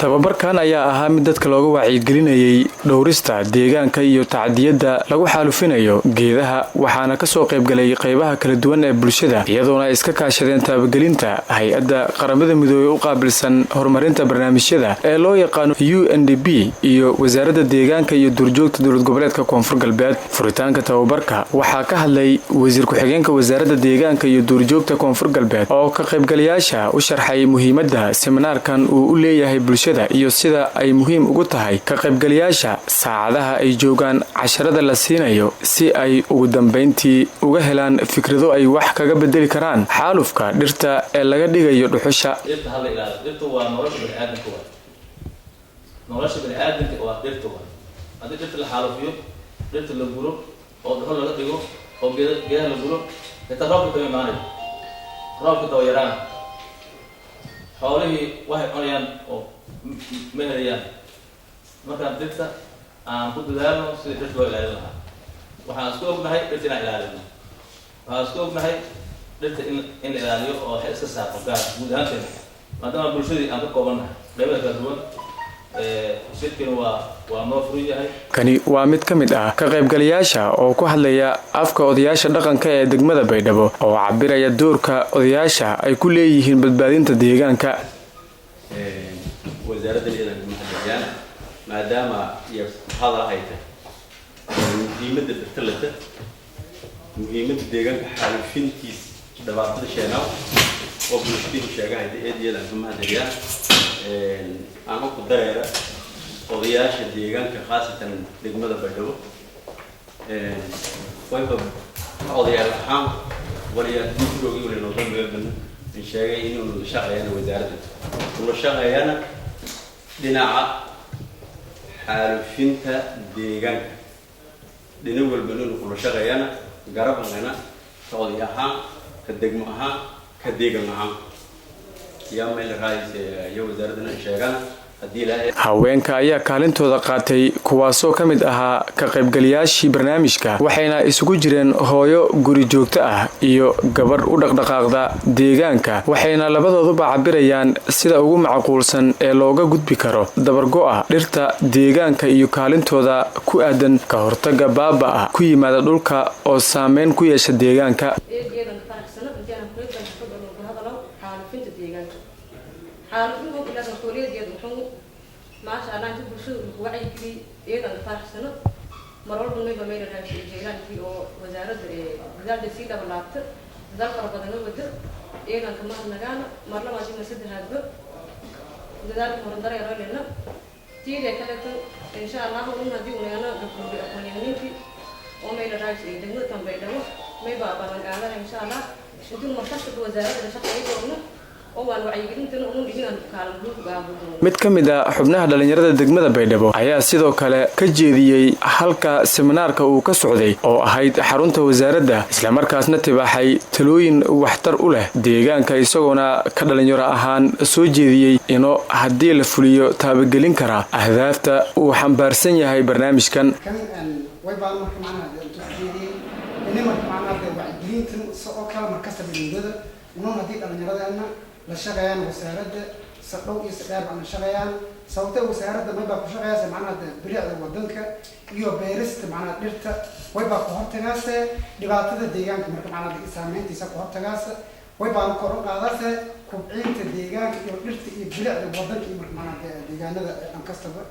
tababarkan ayaa ahaa mid dadka looga wacyigelinayay dhowrista deegaanka iyo tacdiyada lagu xaalufinayo geedaha waxaana ka soo qaybgalay qaybaha kala duwan ee bulshada iyadoona ay iska kaashadeen taabagelinta hay'adda qaramada midoobay u qaabilsan horumarinta barnaamijyada ee loo yaqaan UNDP iyo wasaaradda deegaanka iyo duurjoogta dowlad goboleedka Koonfur Galbeed furitaanka tababarka waxaa ka hadlay wasiir ku-xigeenka wasaaradda deegaanka iyo duurjoogta Koonfur Galbeed oo ka qaybgalayaasha u sharxay muhiimadda seminaarkan uu u leeyahay bulshada iyo sida ay muhiim ugu tahay ka qaybgalayaasha saacadaha ay joogaan casharada la siinayo si ay ugu dambeyntii uga helaan fikrado ay wax kaga bedeli karaan xaalufka dhirta ee laga dhigayo dhuxusha. dhirta waa nolosha bini'aadamka waa dhirta haddii dhirta la xaalufiyo dhirta la guro oo dhuxul laga dhigo oo geedaha la guro xitaa roobka kama imaanayo roobka daba yaraan xoolihii waxay cunayaan oo ma helayaan markaan dhirta aan ku dadaalno sidii dhirta loo ilaalin lahaa waxaan isku ognahay dhirta inaan ilaalino waxaan isku ognahay dhirta in la ilaaliyo oo waxay iska saarto gaar guud ahaanteena maadaama bulshadii aan ka koobannahay qaybaha kala duwan shirkina waa noo furan yahay. Kani waa mid ka mid ah ka qaybgalayaasha oo ku hadlaya afka odayaasha dhaqanka ee degmada Baydhabo oo cabiraya doorka odayaasha ay ku leeyihiin badbaadinta deegaanka. wasaaradda deegaanka maxalliga maadaama iyo hadal ay tahay muhiimadda dhirta muhiimadda deegaanka xaalufintiis dhibaatada sheenaw oo bulshada sheegahay eediyada maxalliga aan ku dareera odayaasha deegaanka khaasatan degmada Baydhabo wayba odayaal ahaan waliya dugsigoodii wali noo dambeeyay in sheegay inuu shaqeeyay wasaaradda uu shaqeeyana dhinaca xaalufinta deegaanka dhinac walba inuu shaqeeyana garabana odayaal ahaan ka degmo ahaan ka deegaan ahaan haweenka ayaa kaalintooda qaatay kuwaasoo ka mid ahaa ka qaybgalayaashii barnaamijka waxayna isugu jireen hooyo guri joogto ah iyo gabadh u dhaqdhaqaaqda deegaanka waxayna labadooduba cabirayaan sida ugu macquulsan ee looga gudbi karo dabargo'a dhirta deegaanka iyo kaalintooda ku aadan ka hortaga baabaa ku yimaada dhulka oo saameyn ku yeesha deegaanka. xaaluhu ila mas'uuliyaddeedu wuxuu maasha Allah inta bulshadu ugu wacyi iyada farxsano marwalba meeba meela raashin jeelantii oo wasaaradda gadaal si dabalaabta dal farbadana wada iyada kama nagaana marla waajina saddexaadba gadaal horandar yaro leena tiide kale insha Allah una hadii una gabdho aqoonyahantii oo meela raashin degmada Baydhabo meeba balan qaadana insha Allah intuu markasta wasaaradda shaqeeyay mid ka mid ah xubnaha dhalinyarada degmada Baydhabo ayaa sidoo kale ka jeediyay halka seminaarka uu ka socday oo ahayd xarunta wasaaradda isla markaasna tibaaxay talooyin waxtar u leh deegaanka isagoona ka dhalinyaro ahaan soo jeediyay inuu haddii la fuliyo taabagelin kara ahdaafta uu xambaarsan yahay barnaamijkan. la shaqeeyaan wasaaradda sadhow iyo saddeer baan shaqeeyaan sababta wasaaradda ma baa ku shaqeeyay macnaheedu bilicda wadanka iyo beerista macnaheedu dhirta way baa ku hortagaasay dhibaatada deegaanka marka macnaheedu saameyntiisa ku hortagaasay way baa kor u qaadaysaa kubcinta deegaanka iyo dhirta iyo bilicda wadanka iyo marka macnaheedu deegaanada aan kastaba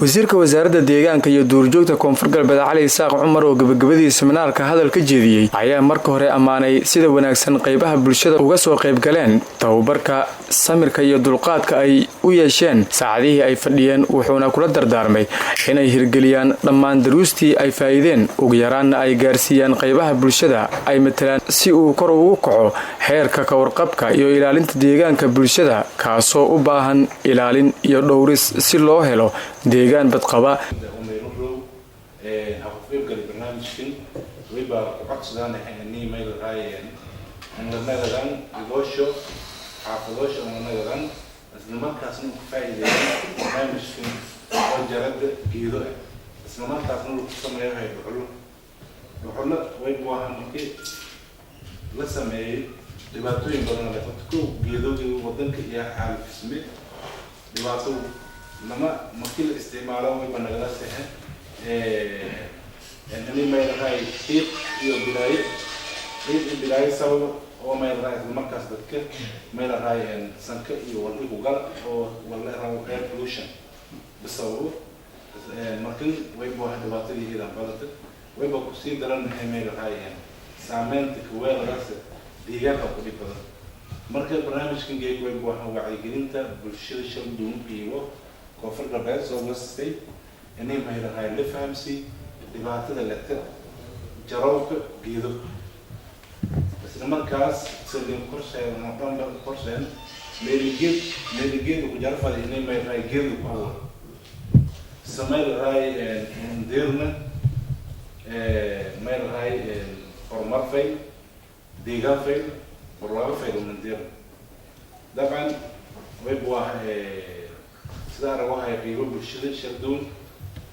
wasiirka wasaaradda deegaanka iyo duurjoogta Koonfur Galbeed Cali Isaaq Cumar oo gabagabadii seminaarka hadal ka jeediyay ayaa marka hore amaanay sida wanaagsan qaybaha bulshada uga soo qayb galeen tababarka samirka iyo dulqaadka ay u yeesheen saacadihii ay fadhiyeen wuxuuna kula dardaarmay inay hirgeliyaan dhammaan daruustii ay faa'iideen ugu yaraanna ay gaarsiiyaan qaybaha bulshada ay matalaan si uu kor ugu kaco heerka ka warqabka iyo ilaalinta deegaanka bulshada kaasoo u baahan ilaalin iyo dhowris si loo helo deegaan badqaba. la sameeyay dhibaatooyin badan oo geedowga wadanka iyo xaalufisme dhibaato lama markii la isticmaalo wayba nagala seexan ani may rahay qiiq iyo bilaayo sabab oo may rahay markaas dadka may rahay sanka iyo walbi ku gal oo wala rahay air pollution bisawro markin wayba dhibaatadiisa badata wayba ku sii daran may rahay saameynta kuweeladaas deegaanka ku dhib badan marka barnaamijkan geeyay wayba wacyigelinta bulshada shalduun iyo koonfur galbeed soo wastay inay may rahay la fahamsi dhibaatada lagta jarowka geedo isla markaas sidii qorsheyn meeligeed ku jarfada inay may rahay geedo ku awood samay rahay ndirna may rahay horumar fay deegaan fay barwaaqo fay ndir طبعا ويبقى سعر واحد يقول بالشدة شدون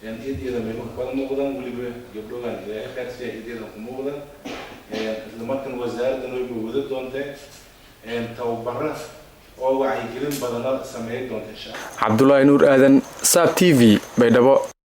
يعني إذا ما يكون قادم موجودا واللي بيقولوا عن إذا أخذ فيها إذا موجودا لما كان وزارة إنه يبغى دونته توبره أو وعي كلام بدنا سمعت دونته شاء عبد الله نور آذن ساب تي في بيدبو